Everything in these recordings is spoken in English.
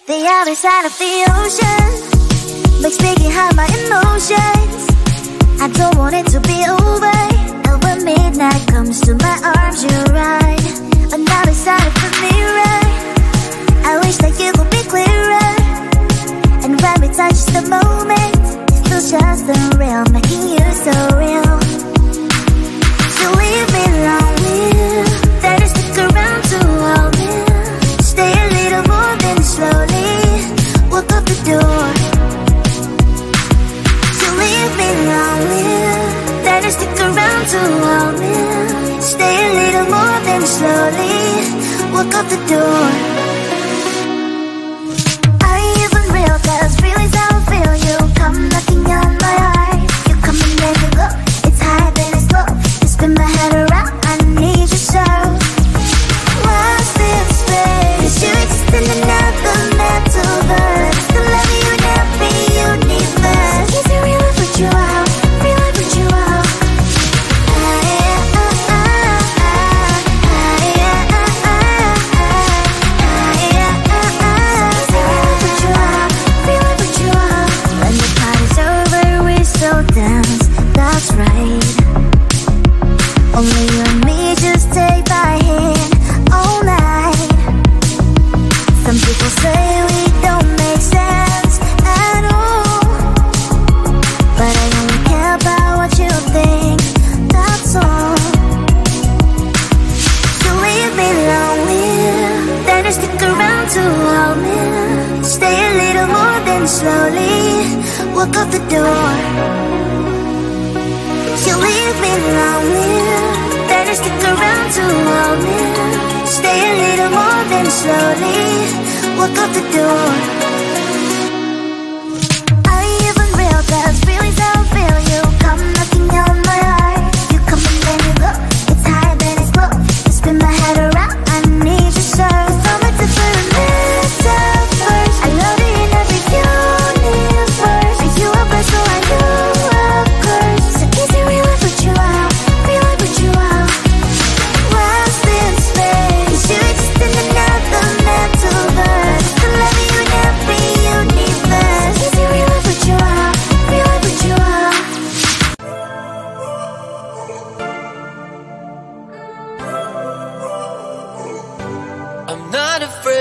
The other side of the ocean makes me get high my emotions. I don't want it to be over. And when midnight comes to my arms, you're right. Another side of the mirror, I wish that you could be clearer. And when we touch the moment, it feels just unreal, making you so real. So leave me alone, will that is stick around to all will. Stay a little more than slowly walk up the door. So leave me alone, will that is stick around to all will. Stay a little more than slowly walk up the door. Are you even real? 'Cause feelings how I feel. You come knocking on my heart. You come and then you go. It's high then it's low. You spin my head around. I need you so. What's this space? 'Cause you exist in another metaverse. The love you never universe. Is it real? I put you out. Real? I put you out. That's right. Only you and me just take my hand all night. Some people say we don't make sense at all, but I only care about what you think, that's all. So leave me lonely, then just stick around to hold me. Stay a little more than slowly walk out the door. You leave me lonely, better stick around to hold me. Stay a little more than slowly walk out the door. Are you even real? 'Cause feelings how I feel. You come knocking on my heart. You come and then you go. It's high then it's low. You spin my head around. I need you so. So much to put a metaverse. I love you in every universe. Are you a bird so I know?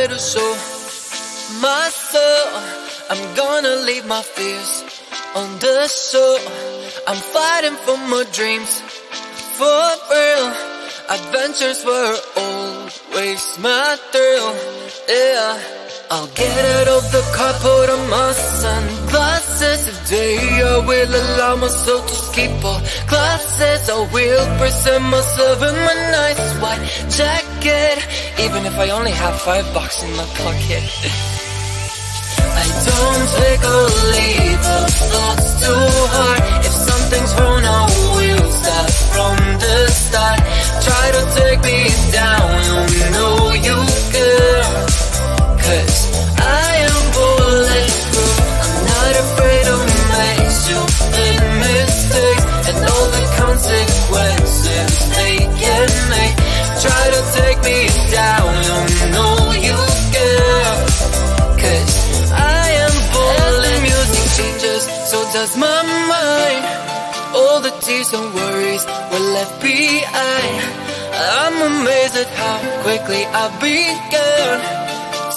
To show myself, I'm gonna leave my fears on the shore. I'm fighting for my dreams, for real. Adventures were always my thrill, yeah. I'll get out of the car, put on my sunglasses. Today I will allow myself to skip all classes. I will present myself in my nice white jacket, even if I only have $5 in my pocket. I don't take or leave the thoughts too hard. If something's wrong, I will start from the start. Try to take me down, you know you can. 'Cause I am bulletproof. I'm not afraid to make stupid mistakes and all the consequences they can make. Try to take me down, you know you can. 'Cause I am bulletproof. As the music changes, so does my mind. All the tears and worries were left behind. I'm amazed at how quickly I began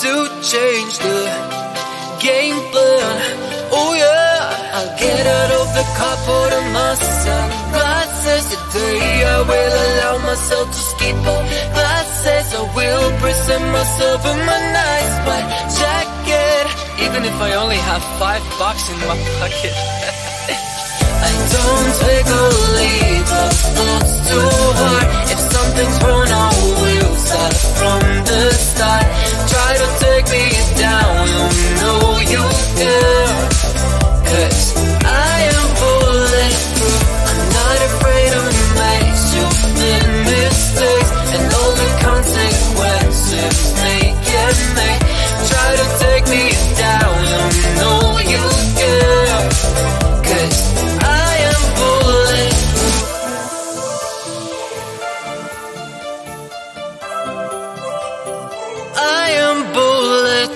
to change the game plan. Oh yeah, I'll get out of the car, put on my sunglasses. Today I will allow myself to skip all classes. I will present myself in my nice white jacket, even if I only have $5 in my pocket. I don't take or leave the thoughts too hard. If something's wrong, I will start from the start. Try to take me down, you know you can. 'Cause I am bulletproof. I'm not afraid to make stupid mistakes and all the consequences they can make. Try to take me down, you know you can. 'Cause I am bulletproof. I am bulletproof.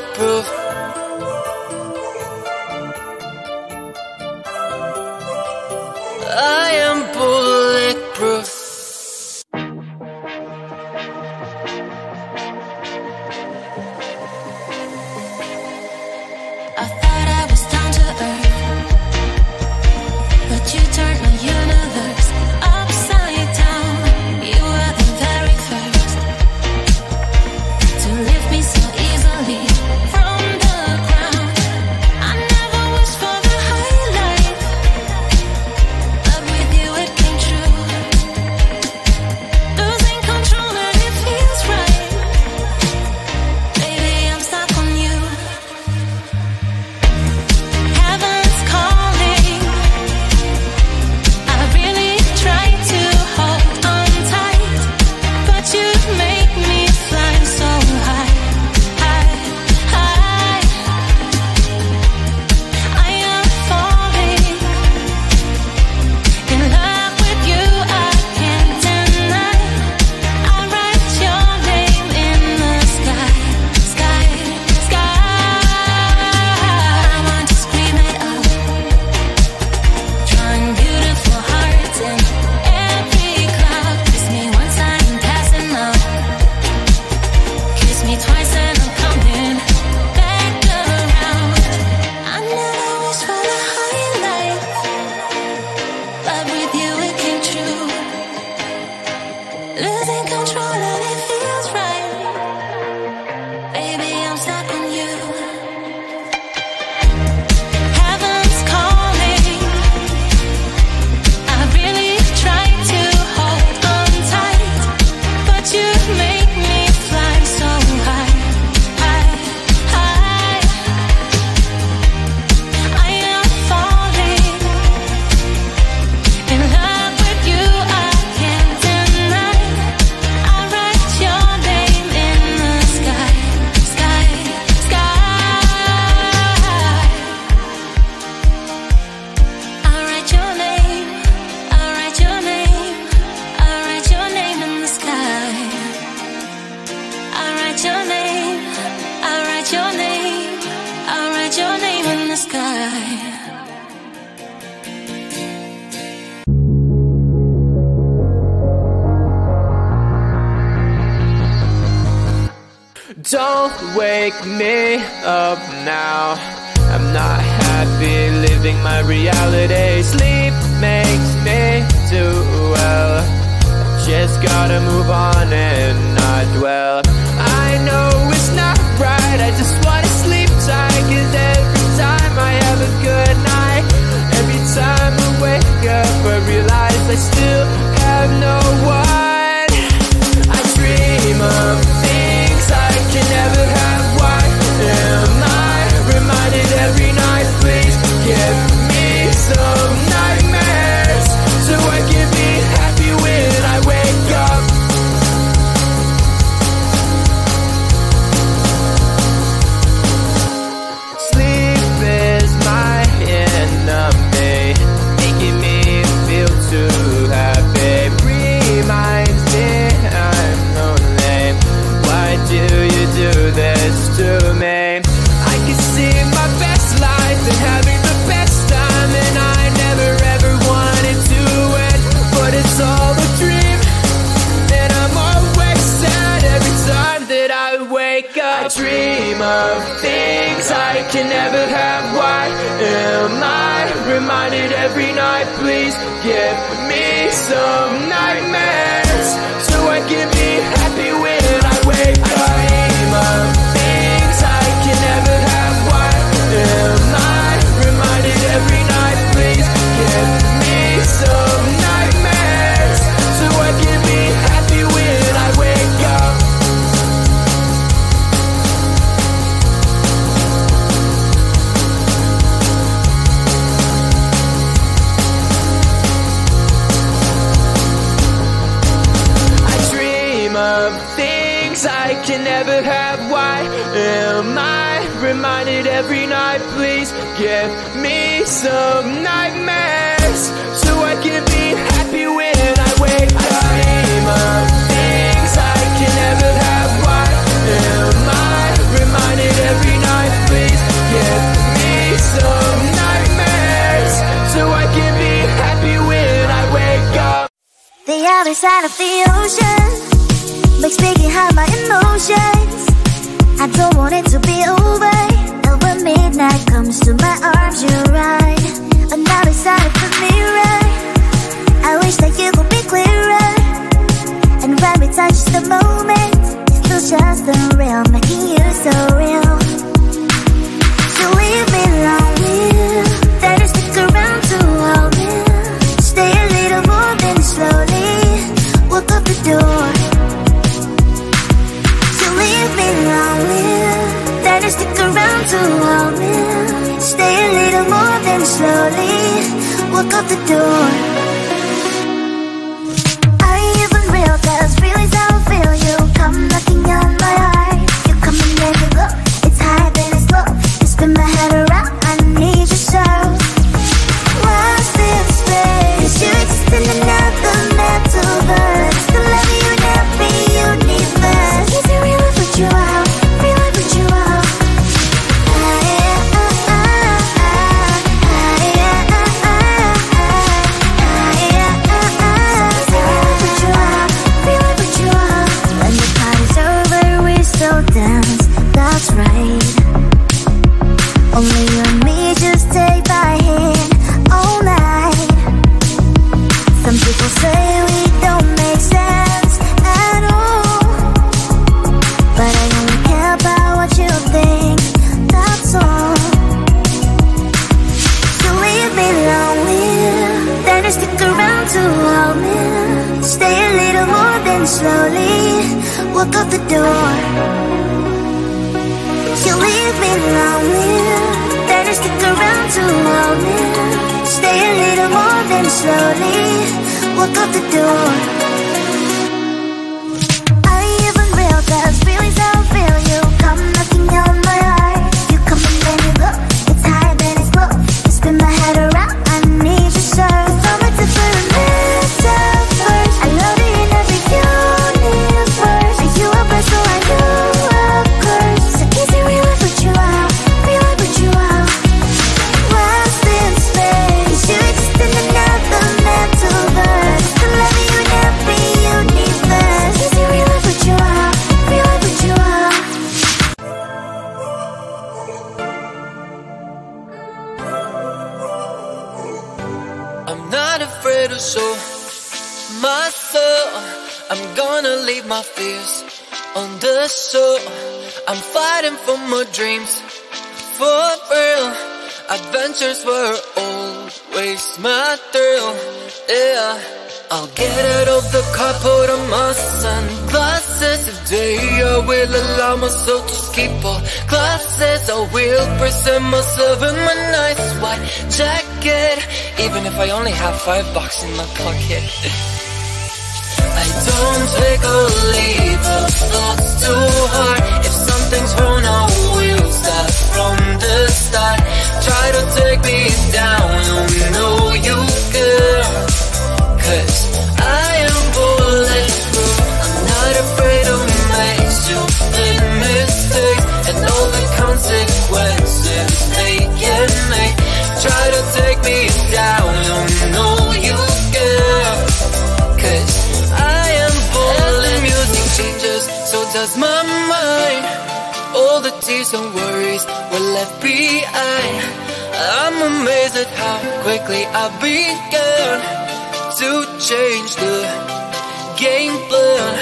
Don't wake me up now. I'm not happy living my reality. Sleep makes me do well. Just gotta move on and not dwell. I know it's not right, I just wanna sleep tight. Cause every time I have a good night, every time I wake up I realize I still have no one. I dream of things I can never have. Why am I reminded every night? Please give me some nightmares so I can be happy when I wake up. Sleep is my enemy, making me feel too happy. Reminds me I'm lonely. Why do you do this to me? I can see my best life and having the best time, and I never ever wanted to end, but it's all a dream, and I'm always sad every time that I wake up. I dream of things I can never have. Why am I reminded every night? Please give me some nightmares so I can be happy when I wake up. I dream of things I can never have. Why am I reminded every night? Please give me some nightmares so I can be happy when I wake up. I dream of things I can never have. Why am I reminded every night? Please give me some nightmares so I can be happy when I wake up. I dream of things I can never have. Why am I reminded every night? Please give me some nightmares so I can be happy when I wake up. The other side of the ocean makes me hide my emotions. I don't want it to be over. And when midnight comes to my arms, you're right. Another side of the mirror, I wish that you could be clearer. And when we touch the moment, it's still just unreal, making you so real. So leave me lonely, then stick around to hold me. Stay a little more, then slowly walk up the door. So leave me lonely, then stick around to hold me. Stay a little more, then slowly walk up the door. Are you even real? Cause feelings how I feel. You come knocking on my heart. You come and then you go. It's high, then it's low. You spin my head around. I need you so. What's this space? Cause you exist in another metaverse. The love you never universe. Is it real? I put you out. Real, I put you out. When the party's over, we still dance. That's right. Only you and me, just take my hand all night. Some people say we don't make sense at all, but I only care about what you think, that's all. So leave me lonely, then you stick around to hold me. Stay a little more, then slowly walk out the door. You leave me lonely, then you stick around to hold me. Stay a little more, then slowly walk out the door. Are you even real? Cause feelings how I feel. You come knocking on my heart. You come and then you go. It's high, then it's low. You spin my head around. I need you so. It's so much different metaverse. I love it in every universe. Are you a bird, so I know a curse. So is it real? I put you out. Real, I put you out. What's this space? You exist in another metaverse. The love you never way to show myself. I'm gonna leave my fears on the shore. I'm fighting for my dreams, for real. Adventures were always my thrill, yeah. I'll get out of the car, put on my sunglasses. Today I will allow myself to skip all classes. I will present myself in my nice white jacket, even if I only have $5 in my pocket. I don't take or leave the thoughts too hard. If something's wrong, I will start from the start. Try to take me down, you know you can. 'Cause I am bulletproof. I'm not afraid to make stupid mistakes and all the consequences they can make. Try to take me down, you know you can. 'Cause I am bulletproof. The music changes, so does my mind. All the tears and worries were left behind. I'm amazed at how quickly I began to change the game plan.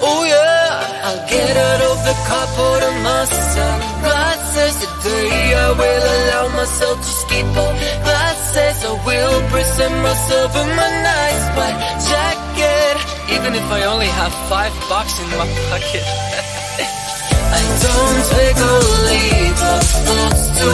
Oh yeah, I'll get out of the car, put on my sunglasses. Today I will allow myself to skip all classes. I will present myself in my nice white jacket, even if I only have $5 in my pocket. I don't take or leave the thoughts too